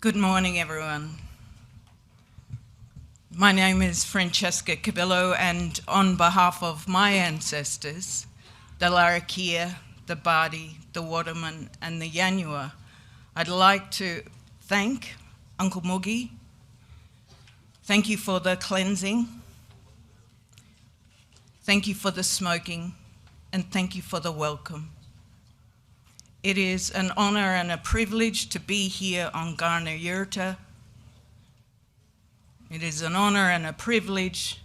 Good morning, everyone. My name is Franchesca Cubillo, and on behalf of my ancestors, the Larrakia, the Bardi, the Waterman, and the Yanyua, I'd like to thank Uncle Moogie. Thank you for the cleansing. Thank you for the smoking, and thank you for the welcome. It is an honor and a privilege to be here on Kaurna Yurta. It is an honor and a privilege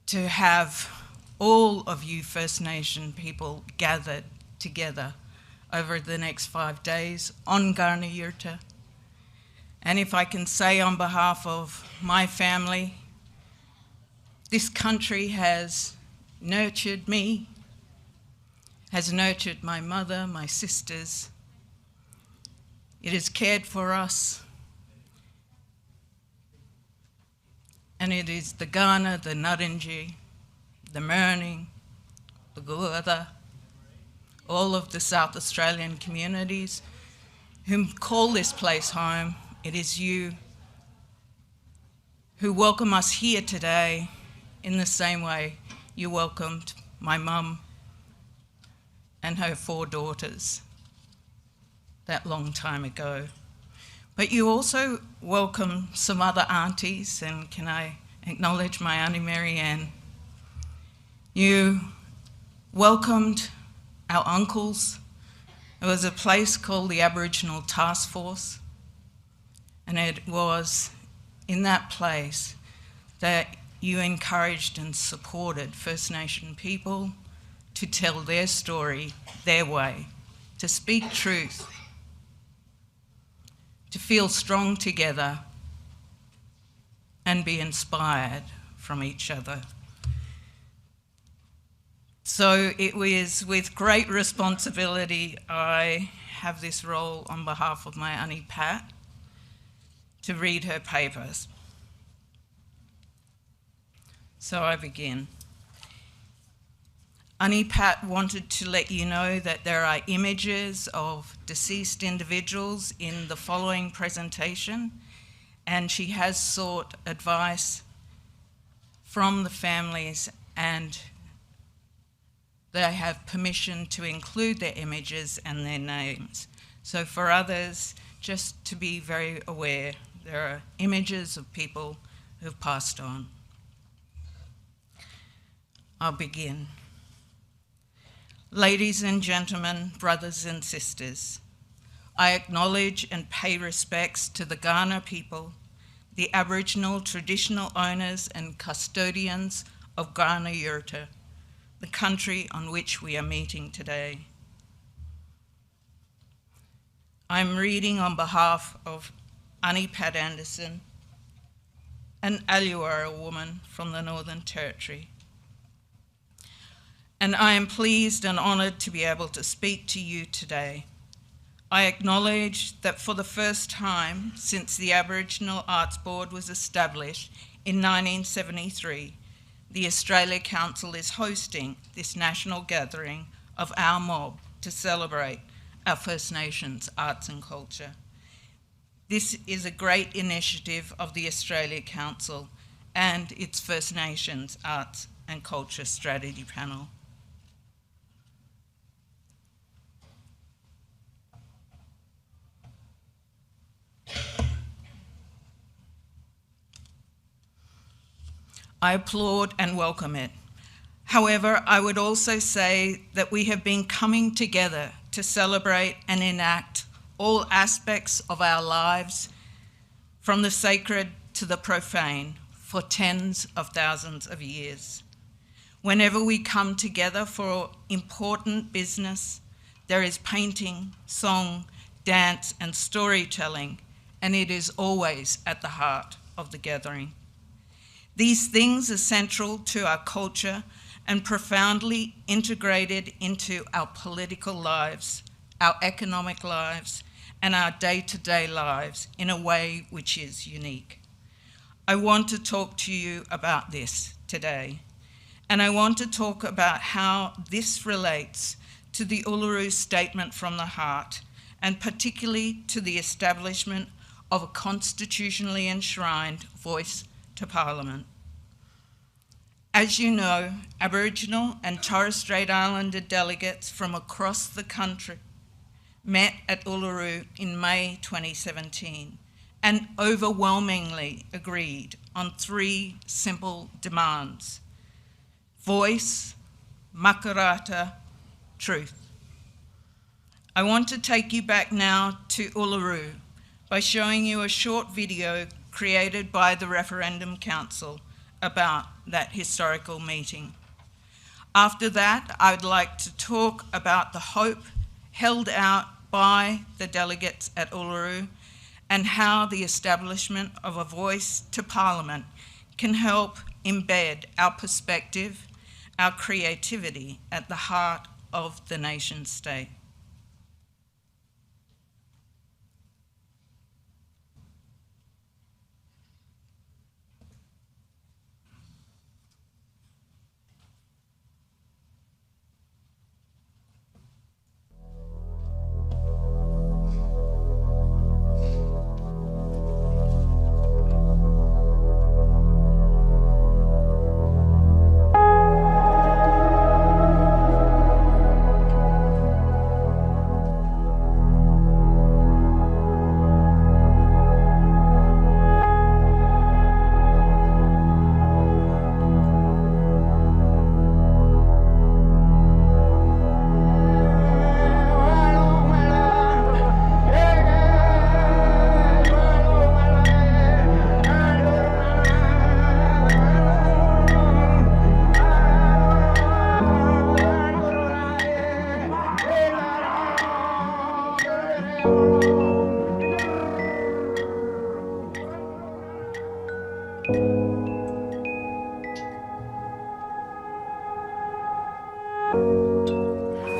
to have all of you First Nation people gathered together over the next 5 days on Kaurna Yurta. And if I can say on behalf of my family, this country has nurtured me, has nurtured my mother, my sisters. It has cared for us. And it is the Kaurna, the Nurrinji, the Mirning, the Guada, all of the South Australian communities who call this place home. It is you who welcome us here today in the same way you welcomed my mum and her 4 daughters that long time ago. But you also welcome some other aunties, and can I acknowledge my Auntie Marianne? You welcomed our uncles. There was a place called the Aboriginal Task Force, and it was in that place that you encouraged and supported First Nation people to tell their story their way, to speak truth, to feel strong together and be inspired from each other. So it was with great responsibility I have this role on behalf of my Auntie Pat to read her papers. So I begin. Auntie Pat wanted to let you know that there are images of deceased individuals in the following presentation, and she has sought advice from the families, and they have permission to include their images and their names. So for others, just to be very aware, there are images of people who've passed on. I'll begin. Ladies and gentlemen, brothers and sisters, I acknowledge and pay respects to the Kaurna people, the Aboriginal traditional owners and custodians of Kaurna Yurta, the country on which we are meeting today. I'm reading on behalf of Auntie Pat Anderson, an Uluru woman from the Northern Territory. And I am pleased and honoured to be able to speak to you today. I acknowledge that for the first time since the Aboriginal Arts Board was established in 1973, the Australia Council is hosting this national gathering of our mob to celebrate our First Nations arts and culture. This is a great initiative of the Australia Council and its First Nations Arts and Culture Strategy Panel. I applaud and welcome it. However, I would also say that we have been coming together to celebrate and enact all aspects of our lives, from the sacred to the profane, for tens of thousands of years. Whenever we come together for important business, there is painting, song, dance, and storytelling, and it is always at the heart of the gathering. These things are central to our culture and profoundly integrated into our political lives, our economic lives, and our day-to-day lives in a way which is unique. I want to talk to you about this today, and I want to talk about how this relates to the Uluru Statement from the Heart and particularly to the establishment of a constitutionally enshrined voice to Parliament. As you know, Aboriginal and Torres Strait Islander delegates from across the country met at Uluru in May 2017 and overwhelmingly agreed on 3 simple demands: voice, makarata, truth. I want to take you back now to Uluru by showing you a short video created by the Referendum Council about that historical meeting. After that, I'd like to talk about the hope held out by the delegates at Uluru and how the establishment of a voice to Parliament can help embed our perspective, our creativity at the heart of the nation state.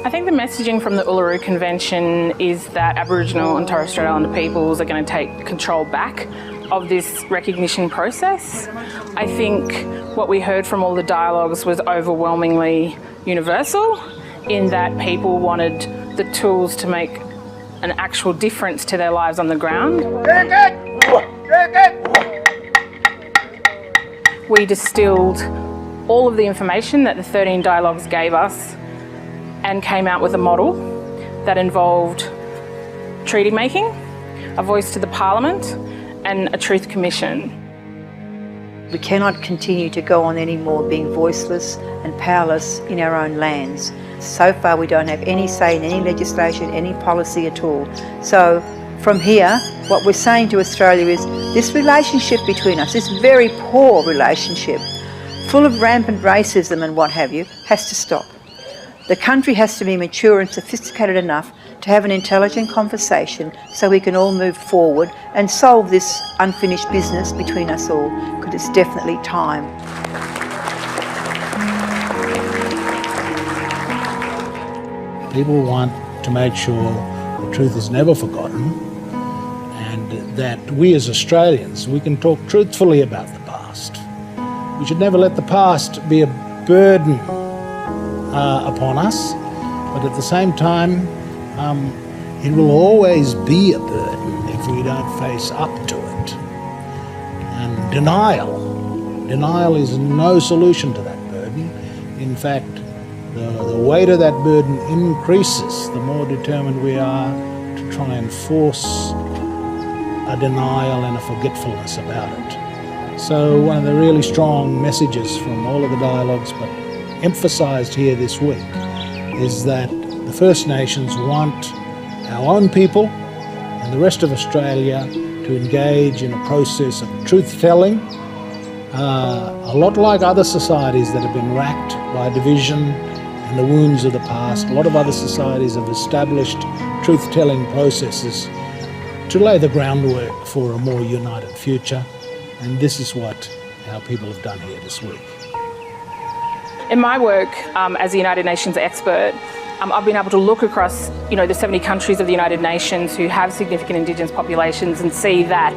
I think the messaging from the Uluru Convention is that Aboriginal and Torres Strait Islander peoples are going to take control back of this recognition process. I think what we heard from all the dialogues was overwhelmingly universal in that people wanted the tools to make an actual difference to their lives on the ground. We distilled all of the information that the 13 dialogues gave us and came out with a model that involved treaty making, a voice to the Parliament, and a truth commission. We cannot continue to go on anymore being voiceless and powerless in our own lands. So far we don't have any say in any legislation, any policy at all. So from here, what we're saying to Australia is this relationship between us, this very poor relationship, full of rampant racism and what have you, has to stop. The country has to be mature and sophisticated enough to have an intelligent conversation so we can all move forward and solve this unfinished business between us all, because it's definitely time. People want to make sure the truth is never forgotten, and that we as Australians, we can talk truthfully about the past. We should never let the past be a burden upon us, but at the same time, it will always be a burden if we don't face up to it. And denial is no solution to that burden. In fact, the weight of that burden increases the more determined we are to try and force a denial and a forgetfulness about it. So one of the really strong messages from all of the dialogues, but emphasised here this week, is that the First Nations want our own people and the rest of Australia to engage in a process of truth-telling, a lot like other societies that have been racked by division and the wounds of the past. A lot of other societies have established truth-telling processes to lay the groundwork for a more united future, and this is what our people have done here this week. In my work as a United Nations expert, I've been able to look across, the 70 countries of the United Nations who have significant Indigenous populations and see that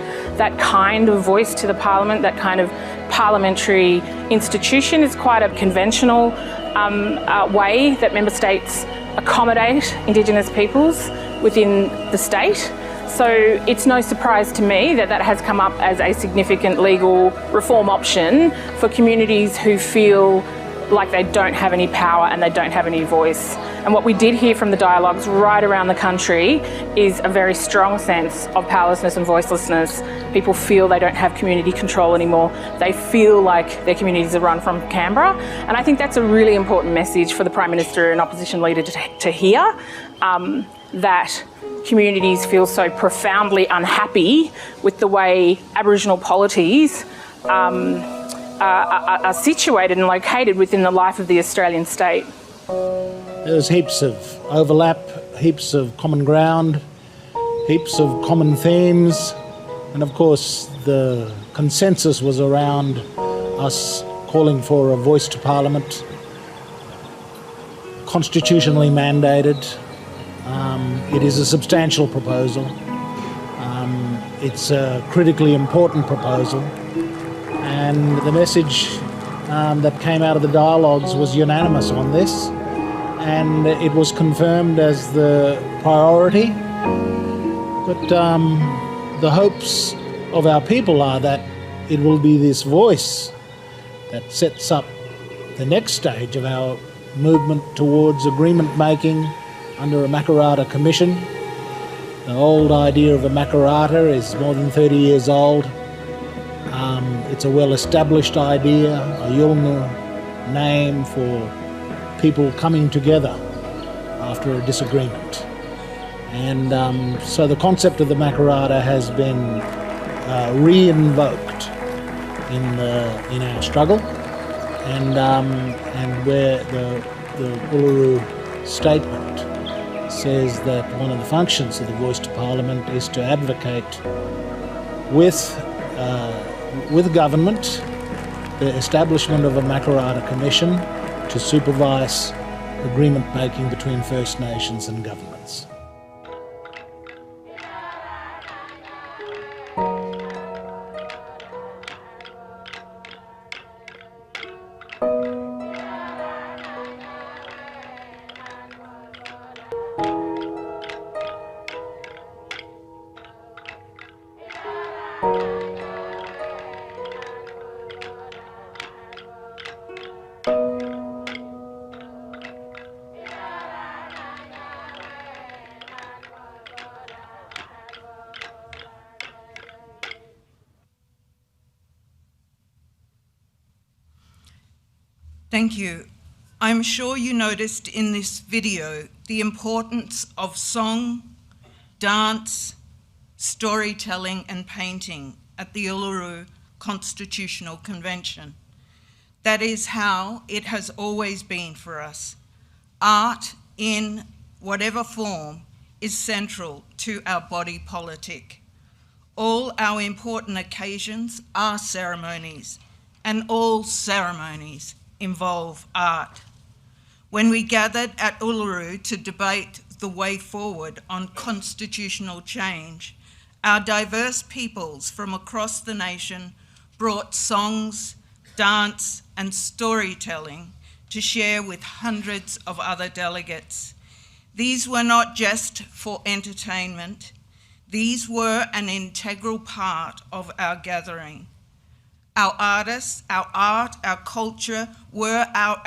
kind of voice to the Parliament, that kind of parliamentary institution is quite a conventional way that member states accommodate Indigenous peoples within the state. So it's no surprise to me that that has come up as a significant legal reform option for communities who feel like they don't have any power and they don't have any voice. And what we did hear from the dialogues right around the country is a very strong sense of powerlessness and voicelessness. People feel they don't have community control anymore. They feel like their communities are run from Canberra. And I think that's a really important message for the Prime Minister and opposition leader to hear, that communities feel so profoundly unhappy with the way Aboriginal polities are situated and located within the life of the Australian state. There's heaps of overlap, heaps of common ground, heaps of common themes, and of course the consensus was around us calling for a voice to Parliament, constitutionally mandated. It is a substantial proposal. It's a critically important proposal, and the message that came out of the dialogues was unanimous on this, and it was confirmed as the priority. But the hopes of our people are that it will be this voice that sets up the next stage of our movement towards agreement making under a Makarrata Commission. The old idea of a Makarrata is more than 30 years old. It's a well-established idea, a Yolngu name for people coming together after a disagreement. And so the concept of the Makarrata has been re-invoked in our struggle, and where the Uluru Statement says that one of the functions of the Voice to Parliament is to advocate with government the establishment of a Makarrata Commission to supervise agreement making between First Nations and governments. Thank you. I'm sure you noticed in this video the importance of song, dance, storytelling and painting at the Uluru Constitutional Convention. That is how it has always been for us. Art, in whatever form, is central to our body politic. All our important occasions are ceremonies, and all ceremonies involve art. When we gathered at Uluru to debate the way forward on constitutional change, our diverse peoples from across the nation brought songs, dance, and storytelling to share with hundreds of other delegates. These were not just for entertainment, these were an integral part of our gathering. Our artists, our art, our culture were our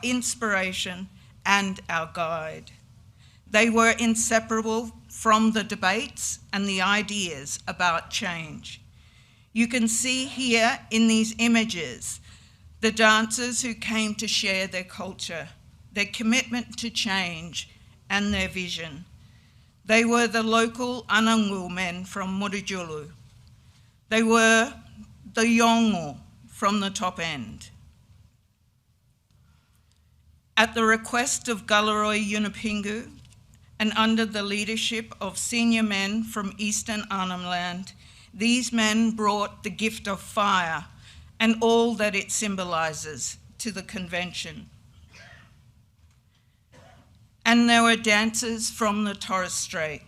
inspiration and our guide. They were inseparable from the debates and the ideas about change. You can see here in these images the dancers who came to share their culture, their commitment to change, and their vision. They were the local Anangu men from Murujulu. They were the Yolngu from the top end. At the request of Galarrwuy Yunupingu, and under the leadership of senior men from Eastern Arnhem Land, these men brought the gift of fire and all that it symbolises to the convention. And there were dancers from the Torres Strait.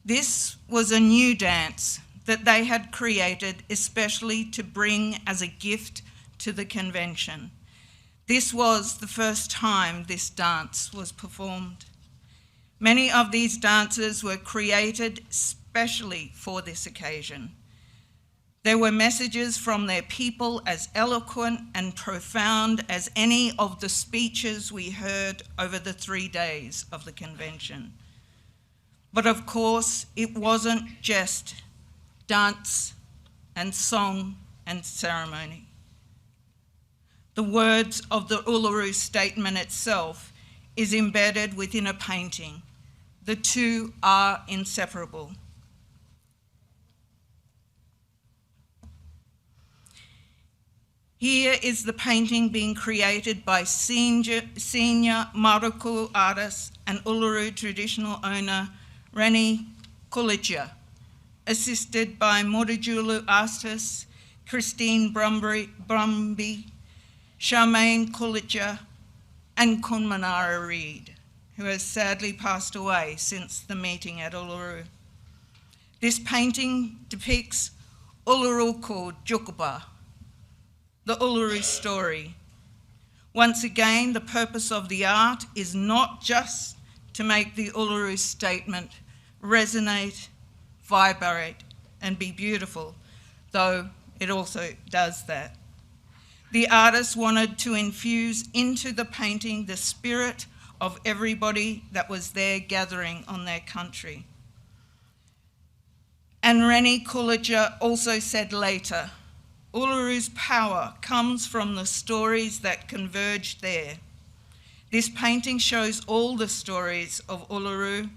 This was a new dance that they had created especially to bring as a gift to the convention. This was the first time this dance was performed. Many of these dances were created specially for this occasion. There were messages from their people as eloquent and profound as any of the speeches we heard over the 3 days of the convention. But of course, it wasn't just dance and song and ceremony. The words of the Uluru Statement itself is embedded within a painting. The two are inseparable. Here is the painting being created by senior Maruku artist and Uluru traditional owner Reni Kulicha, assisted by Murujulu artists Christine Brumby, Charmaine Kulicha, and Kunmanara Reid, who has sadly passed away since the meeting at Uluru. This painting depicts Uluruku Jukuba, the Uluru story. Once again, the purpose of the art is not just to make the Uluru Statement resonate, vibrate, and be beautiful, though it also does that. The artist wanted to infuse into the painting the spirit of everybody that was there gathering on their country. And Reni Kulicha also said later, Uluru's power comes from the stories that converge there. This painting shows all the stories of Uluru,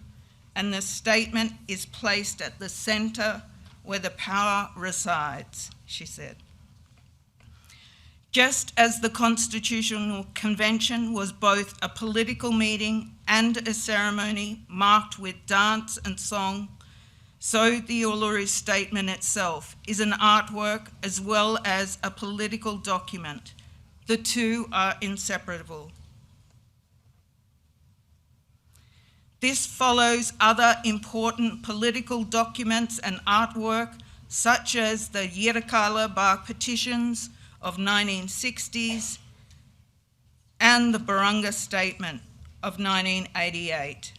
and the statement is placed at the centre where the power resides, she said. Just as the Constitutional Convention was both a political meeting and a ceremony marked with dance and song, so the Uluru Statement itself is an artwork as well as a political document. The two are inseparable. This follows other important political documents and artwork, such as the Yirakala Bark petitions of 1960s and the Purrumpa Statement of 1988.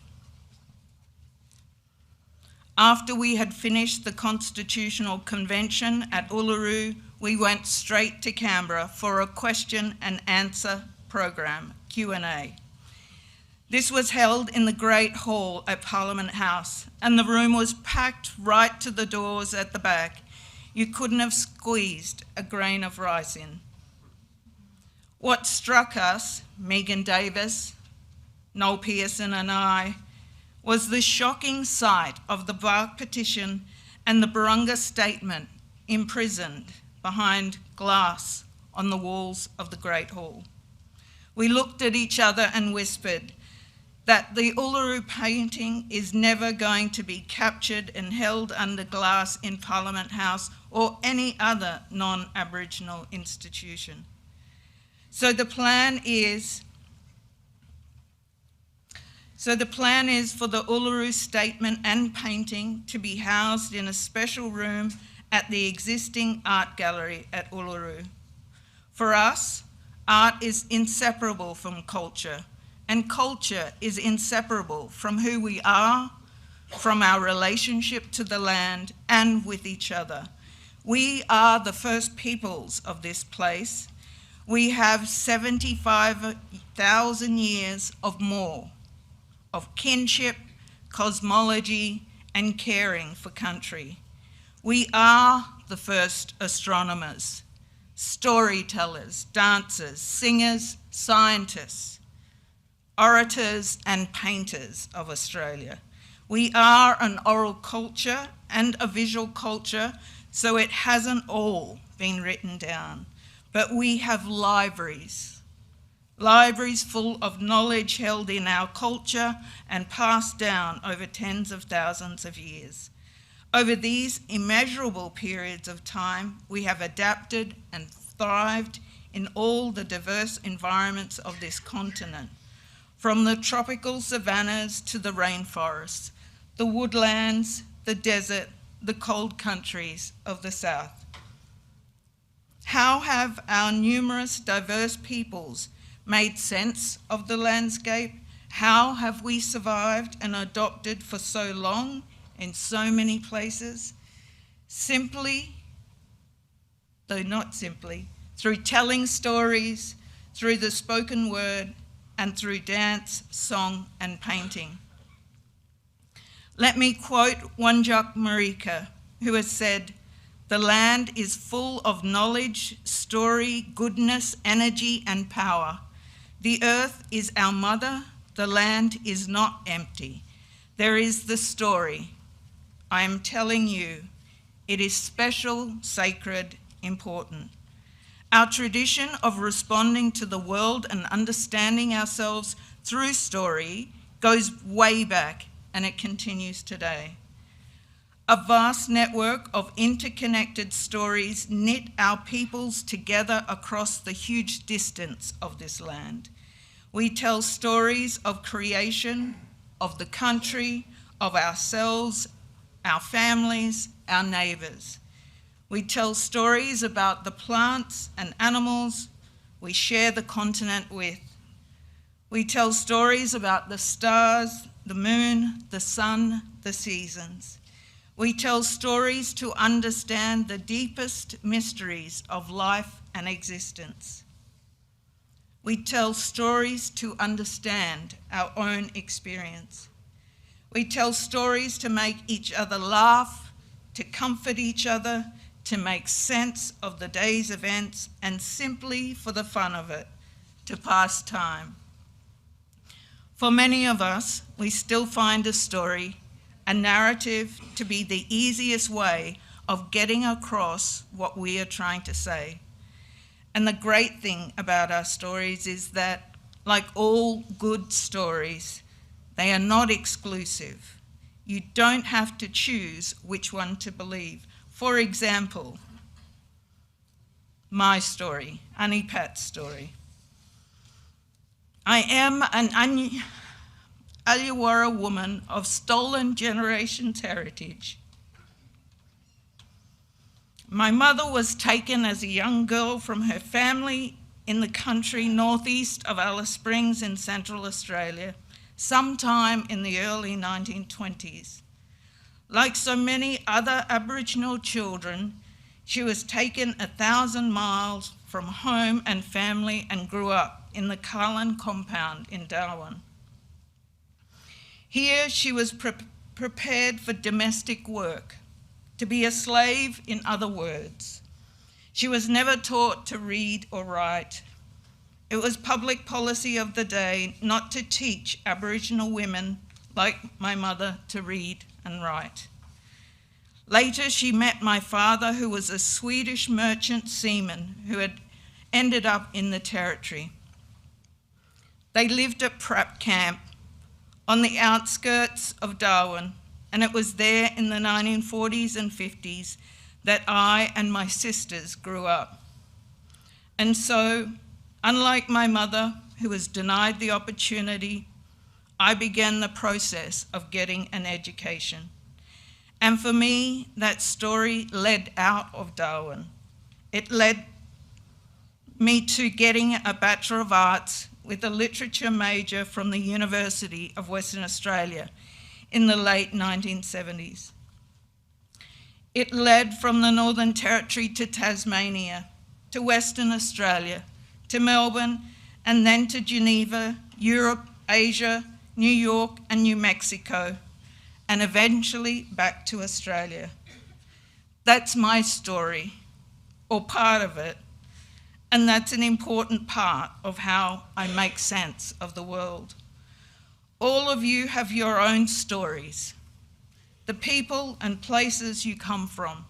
After we had finished the Constitutional Convention at Uluru, we went straight to Canberra for a question and answer program, Q&A. This was held in the Great Hall at Parliament House, and the room was packed right to the doors at the back. You couldn't have squeezed a grain of rice in. What struck us, Megan Davis, Noel Pearson and I, was the shocking sight of the Bark petition and the Purrumpa Statement imprisoned behind glass on the walls of the Great Hall. We looked at each other and whispered that the Uluru painting is never going to be captured and held under glass in Parliament House or any other non-Aboriginal institution. So the plan is for the Uluru Statement and painting to be housed in a special room at the existing art gallery at Uluru. For us, art is inseparable from culture, and culture is inseparable from who we are, from our relationship to the land and with each other. We are the first peoples of this place. We have 75,000 years of more of kinship, cosmology, and caring for country. We are the first astronomers, storytellers, dancers, singers, scientists, orators, and painters of Australia. We are an oral culture and a visual culture, so it hasn't all been written down, but we have libraries full of knowledge held in our culture and passed down over tens of thousands of years. Over these immeasurable periods of time, we have adapted and thrived in all the diverse environments of this continent, from the tropical savannas to the rainforests, the woodlands, the desert, the cold countries of the south. How have our numerous diverse peoples made sense of the landscape? How have we survived and adopted for so long in so many places? Simply, though not simply, through telling stories, through the spoken word, and through dance, song, and painting. Let me quote Wanjak Marika, who has said, "The land is full of knowledge, story, goodness, energy, and power. The earth is our mother. The land is not empty. There is the story. I am telling you, it is special, sacred, important. Our tradition of responding to the world and understanding ourselves through story goes way back, and it continues today. A vast network of interconnected stories knit our peoples together across the huge distance of this land. We tell stories of creation, of the country, of ourselves, our families, our neighbours. We tell stories about the plants and animals we share the continent with. We tell stories about the stars, the moon, the sun, the seasons. We tell stories to understand the deepest mysteries of life and existence. We tell stories to understand our own experience. We tell stories to make each other laugh, to comfort each other, to make sense of the day's events, and simply for the fun of it, to pass time. For many of us, we still find a story, a narrative, to be the easiest way of getting across what we are trying to say. And the great thing about our stories is that, like all good stories, they are not exclusive. You don't have to choose which one to believe. For example, my story, Annie Pat's story. I am an Alyawara woman of stolen generations heritage. My mother was taken as a young girl from her family in the country northeast of Alice Springs in Central Australia, sometime in the early 1920s. Like so many other Aboriginal children, she was taken 1,000 miles from home and family and grew up in the Carlin compound in Darwin. Here she was prepared for domestic work, to be a slave, in other words. She was never taught to read or write. It was public policy of the day not to teach Aboriginal women, like my mother, to read and write. Later, she met my father, who was a Swedish merchant seaman who had ended up in the territory. They lived at Prap Camp on the outskirts of Darwin, and it was there in the 1940s and 50s that I and my sisters grew up. And so, unlike my mother, who was denied the opportunity, I began the process of getting an education. And for me, that story led out of Darwin. It led me to getting a Bachelor of Arts with a literature major from the University of Western Australia in the late 1970s. It led from the Northern Territory to Tasmania, to Western Australia, to Melbourne, and then to Geneva, Europe, Asia, New York, and New Mexico, and eventually back to Australia. That's my story, or part of it, and that's an important part of how I make sense of the world. All of you have your own stories, the people and places you come from,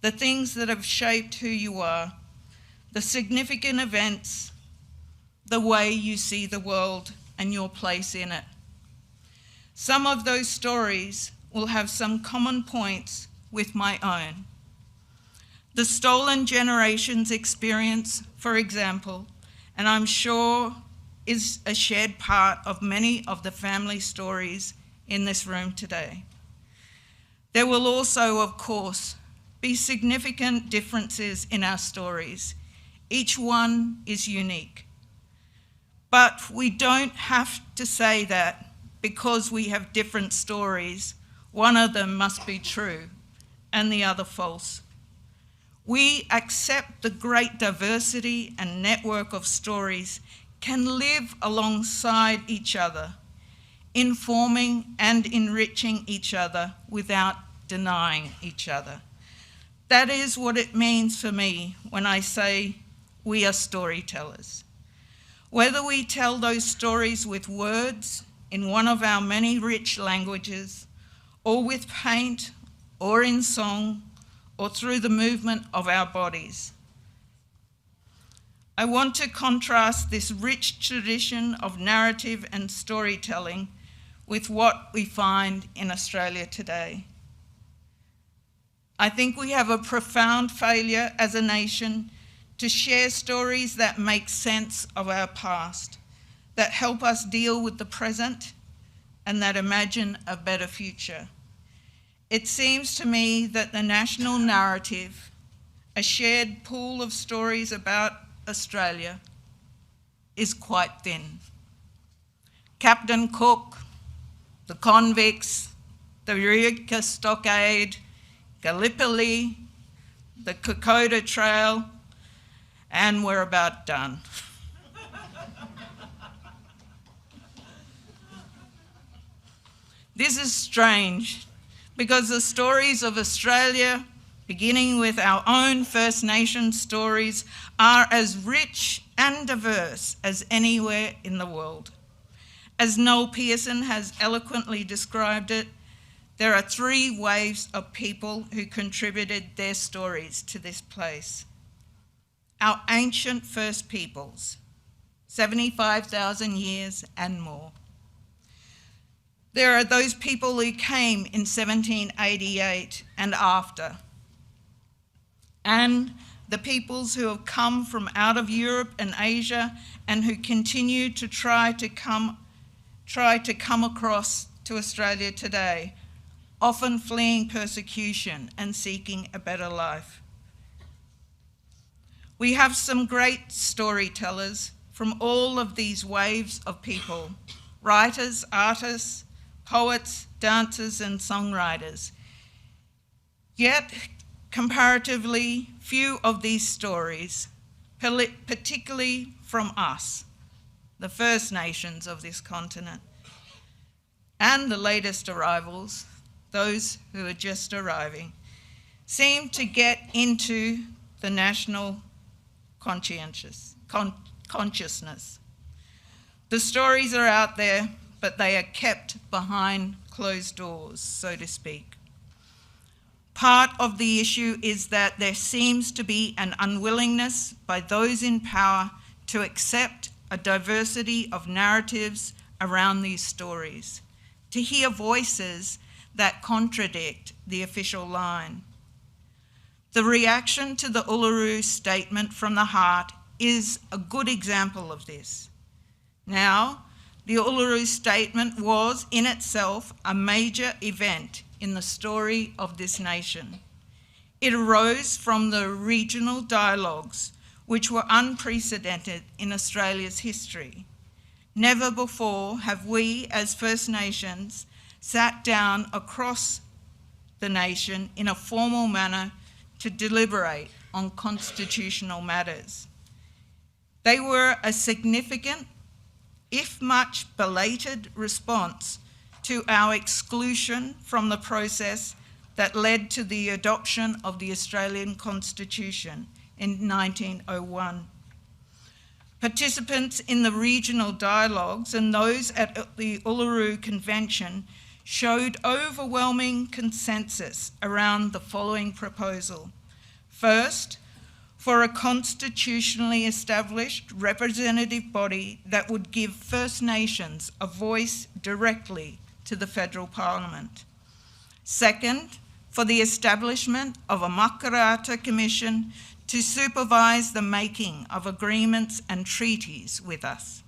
the things that have shaped who you are, the significant events, the way you see the world and your place in it. Some of those stories will have some common points with my own. The stolen generations experience, for example, and I'm sure is a shared part of many of the family stories in this room today. There will also, of course, be significant differences in our stories. Each one is unique. But we don't have to say that because we have different stories, one of them must be true and the other false. We accept the great diversity and network of stories can live alongside each other, informing and enriching each other without denying each other. That is what it means for me when I say we are storytellers. Whether we tell those stories with words in one of our many rich languages, or with paint, or in song, or through the movement of our bodies. I want to contrast this rich tradition of narrative and storytelling with what we find in Australia today. I think we have a profound failure as a nation to share stories that make sense of our past, that help us deal with the present, and that imagine a better future. It seems to me that the national narrative, a shared pool of stories about Australia, is quite thin. Captain Cook, the convicts, the Eureka Stockade, Gallipoli, the Kokoda Trail, and we're about done. This is strange because the stories of Australia, beginning with our own First Nations stories, are as rich and diverse as anywhere in the world. As Noel Pearson has eloquently described it, there are 3 waves of people who contributed their stories to this place. Our ancient First Peoples, 75,000 years and more. There are those people who came in 1788 and after, and the peoples who have come from out of Europe and Asia and who continue to try to come across to Australia today, often fleeing persecution and seeking a better life. We have some great storytellers from all of these waves of people, writers, artists, poets, dancers, and songwriters. Yet, comparatively few of these stories, particularly from us, the First Nations of this continent, and the latest arrivals, those who are just arriving, seem to get into the national consciousness. The stories are out there, but they are kept behind closed doors, so to speak. Part of the issue is that there seems to be an unwillingness by those in power to accept a diversity of narratives around these stories, to hear voices that contradict the official line. The reaction to the Uluru Statement from the heart is a good example of this. Now, the Uluru Statement was in itself a major event in the story of this nation. It arose from the regional dialogues, which were unprecedented in Australia's history. Never before have we, as First Nations, sat down across the nation in a formal manner to deliberate on constitutional matters. They were a significant, if much belated, response to our exclusion from the process that led to the adoption of the Australian Constitution in 1901. Participants in the regional dialogues and those at the Uluru Convention showed overwhelming consensus around the following proposal. First, for a constitutionally established representative body that would give First Nations a voice directly to the federal parliament. Second, for the establishment of a Makarrata Commission to supervise the making of agreements and treaties with us,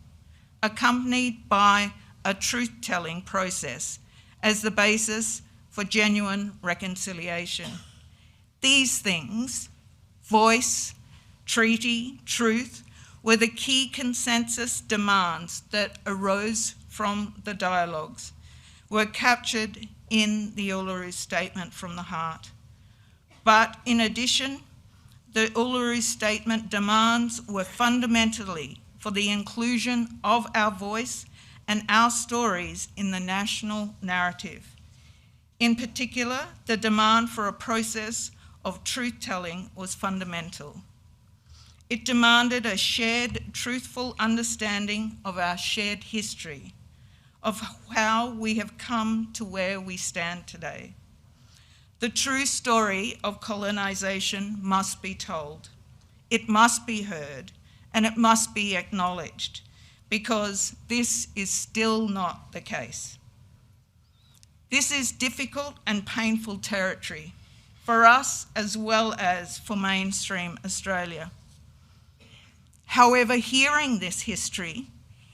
accompanied by a truth-telling process as the basis for genuine reconciliation. These things, voice, treaty, truth, were the key consensus demands that arose from the dialogues, were captured in the Uluru Statement from the Heart. But in addition, the Uluru Statement demands were fundamentally for the inclusion of our voice and our stories in the national narrative. In particular, the demand for a process of truth-telling was fundamental. It demanded a shared, truthful understanding of our shared history, of how we have come to where we stand today. The true story of colonisation must be told. It must be heard, and it must be acknowledged, because this is still not the case. This is difficult and painful territory for us as well as for mainstream Australia. However, hearing this history,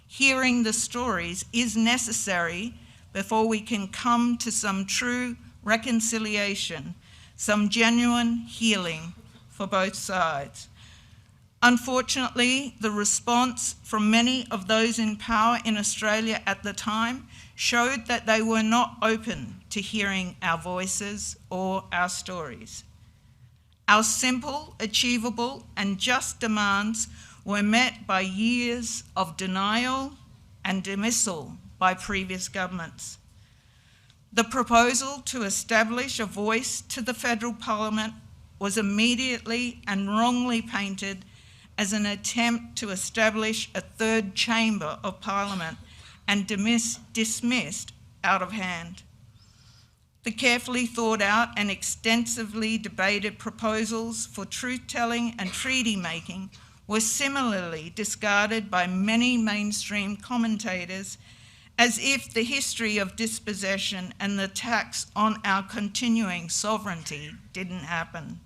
hearing the stories is necessary before we can come to some true reconciliation, some genuine healing for both sides. Unfortunately, the response from many of those in power in Australia at the time showed that they were not open to hearing our voices or our stories. Our simple, achievable, and just demands were met by years of denial and dismissal by previous governments. The proposal to establish a voice to the federal parliament was immediately and wrongly painted as an attempt to establish a third chamber of parliament and dismissed out of hand. The carefully thought out and extensively debated proposals for truth-telling and treaty-making were similarly discarded by many mainstream commentators as if the history of dispossession and the tax on our continuing sovereignty didn't happen.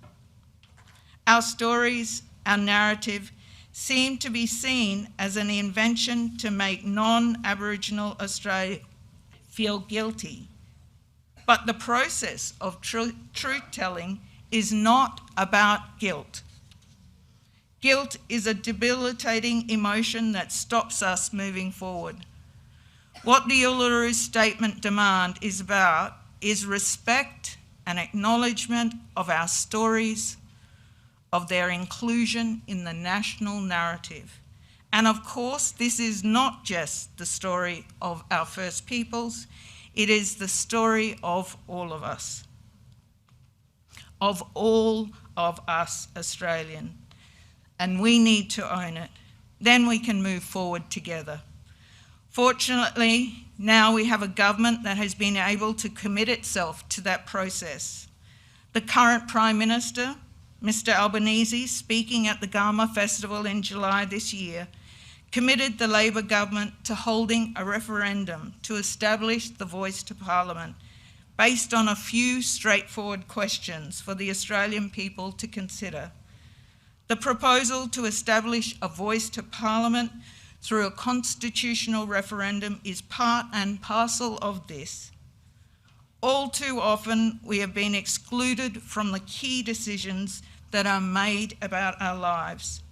Our stories, our narrative, seem to be seen as an invention to make non-Aboriginal Australia feel guilty. But the process of truth-telling is not about guilt. Guilt is a debilitating emotion that stops us moving forward. What the Uluru Statement demand is about is respect and acknowledgement of our stories, of their inclusion in the national narrative. And of course, this is not just the story of our First Peoples, it is the story of all of us, of all of us Australian. And we need to own it. Then we can move forward together. Fortunately, now we have a government that has been able to commit itself to that process. The current Prime Minister, Mr Albanese, speaking at the Gama Festival in July this year, committed the Labor government to holding a referendum to establish the voice to Parliament based on a few straightforward questions for the Australian people to consider. The proposal to establish a voice to Parliament through a constitutional referendum is part and parcel of this. All too often, we have been excluded from the key decisions that are made about our lives.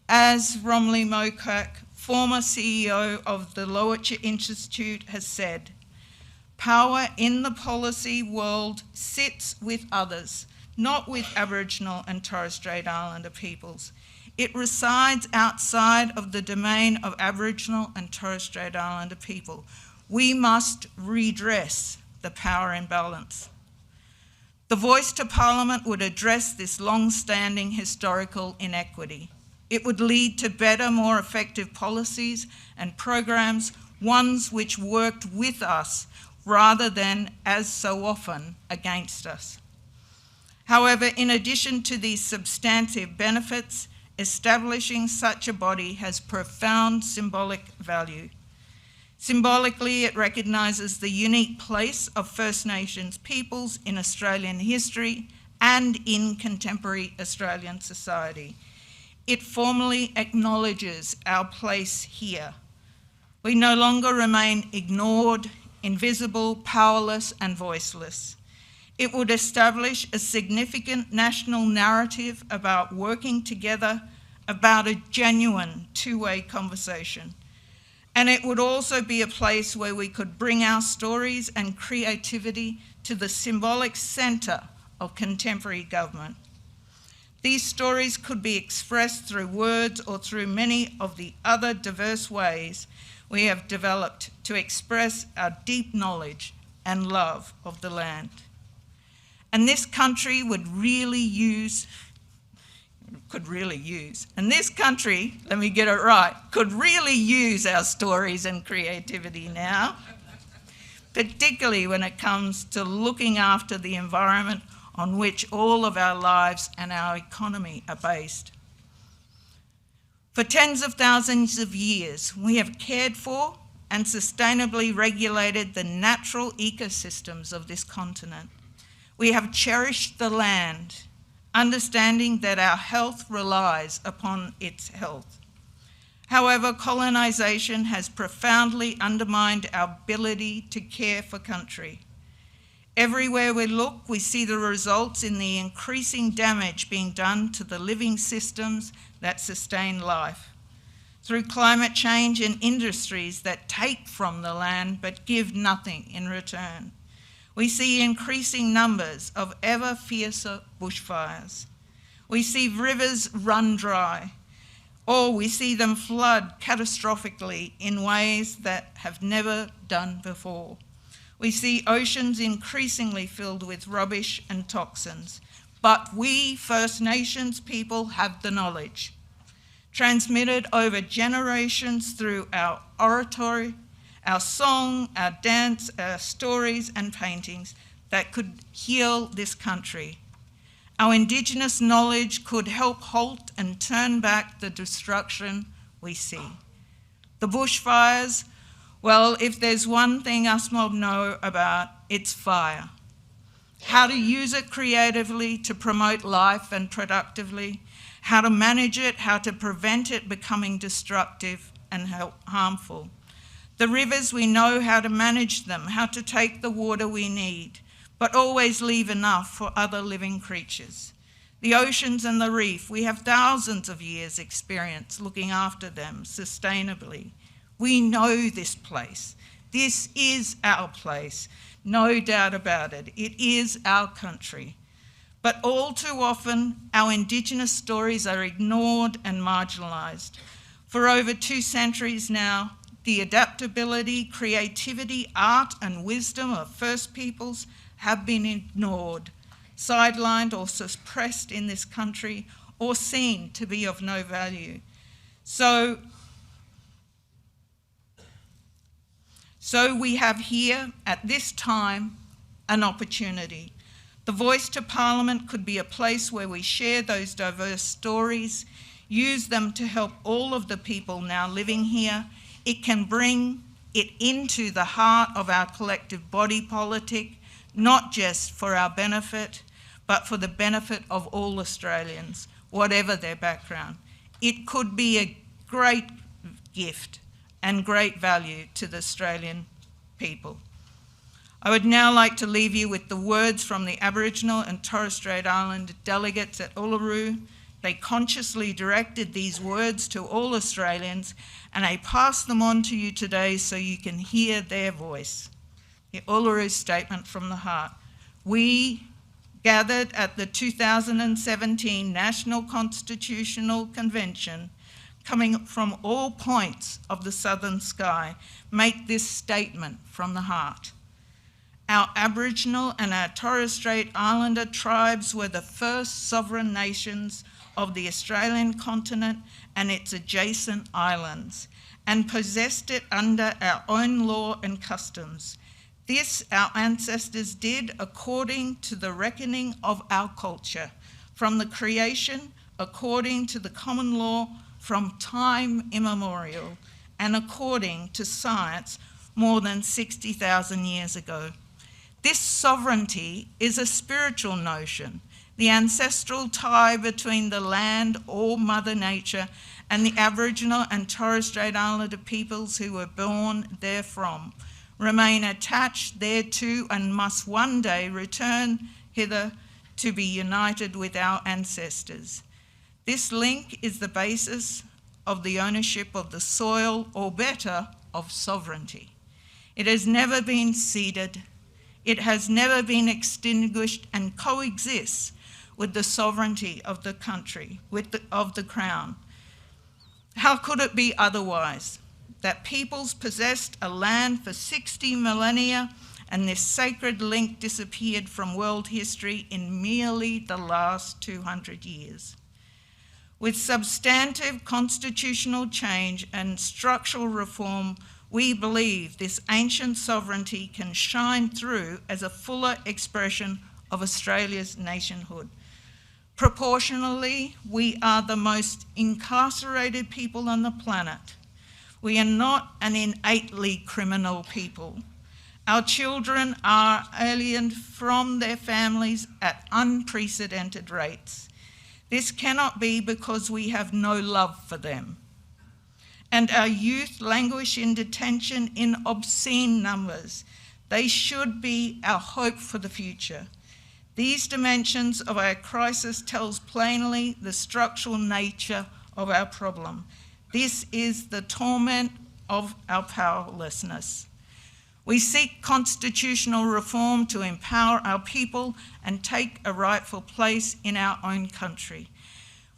As Romilly Mokak, former CEO of the Lowitja Institute, has said, power in the policy world sits with others, not with Aboriginal and Torres Strait Islander peoples. It resides outside of the domain of Aboriginal and Torres Strait Islander people. We must redress the power imbalance. The voice to Parliament would address this long-standing historical inequity. It would lead to better, more effective policies and programs, ones which worked with us rather than, as so often, against us. However, in addition to these substantive benefits, establishing such a body has profound symbolic value. Symbolically, it recognises the unique place of First Nations peoples in Australian history and in contemporary Australian society. It formally acknowledges our place here. We no longer remain ignored, invisible, powerless, and voiceless. It would establish a significant national narrative about working together, about a genuine two-way conversation. And it would also be a place where we could bring our stories and creativity to the symbolic centre of contemporary government. These stories could be expressed through words or through many of the other diverse ways we have developed to express our deep knowledge and love of the land. And this country and this country, let me get it right, could really use our stories and creativity now, particularly when it comes to looking after the environment on which all of our lives and our economy are based. For tens of thousands of years, we have cared for and sustainably regulated the natural ecosystems of this continent. We have cherished the land, understanding that our health relies upon its health. However, colonisation has profoundly undermined our ability to care for country. Everywhere we look, we see the results in the increasing damage being done to the living systems that sustain life, through climate change and industries that take from the land but give nothing in return. We see increasing numbers of ever fiercer bushfires. We see rivers run dry, or we see them flood catastrophically in ways that have never done before. We see oceans increasingly filled with rubbish and toxins, but we First Nations people have the knowledge, transmitted over generations through our oratory, our song, our dance, our stories and paintings that could heal this country. Our Indigenous knowledge could help halt and turn back the destruction we see. The bushfires, well, if there's one thing us mob know about, it's fire. How to use it creatively to promote life and productively, how to manage it, how to prevent it becoming destructive and harmful. The rivers, we know how to manage them, how to take the water we need, but always leave enough for other living creatures. The oceans and the reef, we have thousands of years' experience looking after them sustainably. We know this place. This is our place, no doubt about it. It is our country. But all too often, our Indigenous stories are ignored and marginalised. For over 2 centuries now, the adaptability, creativity, art and wisdom of First Peoples have been ignored, sidelined or suppressed in this country, or seen to be of no value. So we have here, at this time, an opportunity. The Voice to Parliament could be a place where we share those diverse stories, use them to help all of the people now living here. It can bring it into the heart of our collective body politic, not just for our benefit, but for the benefit of all Australians, whatever their background. It could be a great gift and great value to the Australian people. I would now like to leave you with the words from the Aboriginal and Torres Strait Islander delegates at Uluru. They consciously directed these words to all Australians, and I pass them on to you today so you can hear their voice. The Uluru Statement from the Heart. We gathered at the 2017 National Constitutional Convention, coming from all points of the southern sky, make this statement from the heart. Our Aboriginal and our Torres Strait Islander tribes were the first sovereign nations of the Australian continent and its adjacent islands, and possessed it under our own law and customs. This our ancestors did according to the reckoning of our culture, from the creation according to the common law from time immemorial, and according to science more than 60,000 years ago. This sovereignty is a spiritual notion, the ancestral tie between the land or Mother Nature and the Aboriginal and Torres Strait Islander peoples who were born therefrom, remain attached thereto and must one day return hither to be united with our ancestors. This link is the basis of the ownership of the soil, or better, of sovereignty. It has never been ceded. It has never been extinguished, and coexists with the sovereignty of the country, of the Crown. How could it be otherwise? That peoples possessed a land for 60 millennia, and this sacred link disappeared from world history in merely the last 200 years. With substantive constitutional change and structural reform, we believe this ancient sovereignty can shine through as a fuller expression of Australia's nationhood. Proportionally, we are the most incarcerated people on the planet. We are not an innately criminal people. Our children are aliened from their families at unprecedented rates. This cannot be because we have no love for them. And our youth languish in detention in obscene numbers. They should be our hope for the future. These dimensions of our crisis tells plainly the structural nature of our problem. This is the torment of our powerlessness. We seek constitutional reform to empower our people and take a rightful place in our own country.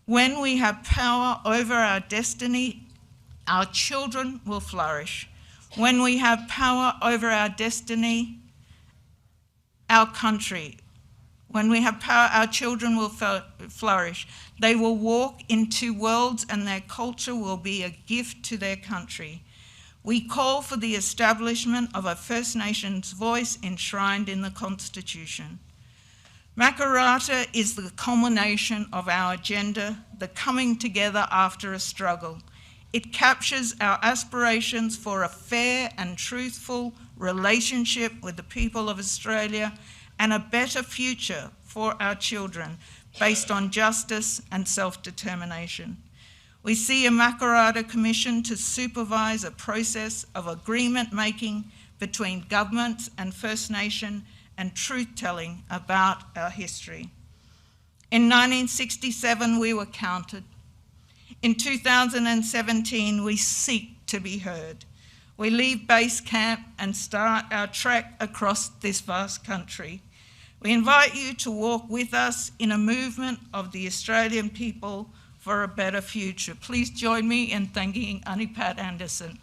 When we have power over our destiny, our children will flourish. When we have power over our destiny, our country, when we have power, our children will flourish. They will walk into worlds and their culture will be a gift to their country. We call for the establishment of a First Nations voice enshrined in the Constitution. Makarrata is the culmination of our agenda, the coming together after a struggle. It captures our aspirations for a fair and truthful relationship with the people of Australia and a better future for our children based on justice and self-determination. We see a Makarrata Commission to supervise a process of agreement making between governments and First Nation and truth-telling about our history. In 1967, we were counted. In 2017, we seek to be heard. We leave base camp and start our trek across this vast country. We invite you to walk with us in a movement of the Australian people for a better future. Please join me in thanking Aunty Pat Anderson.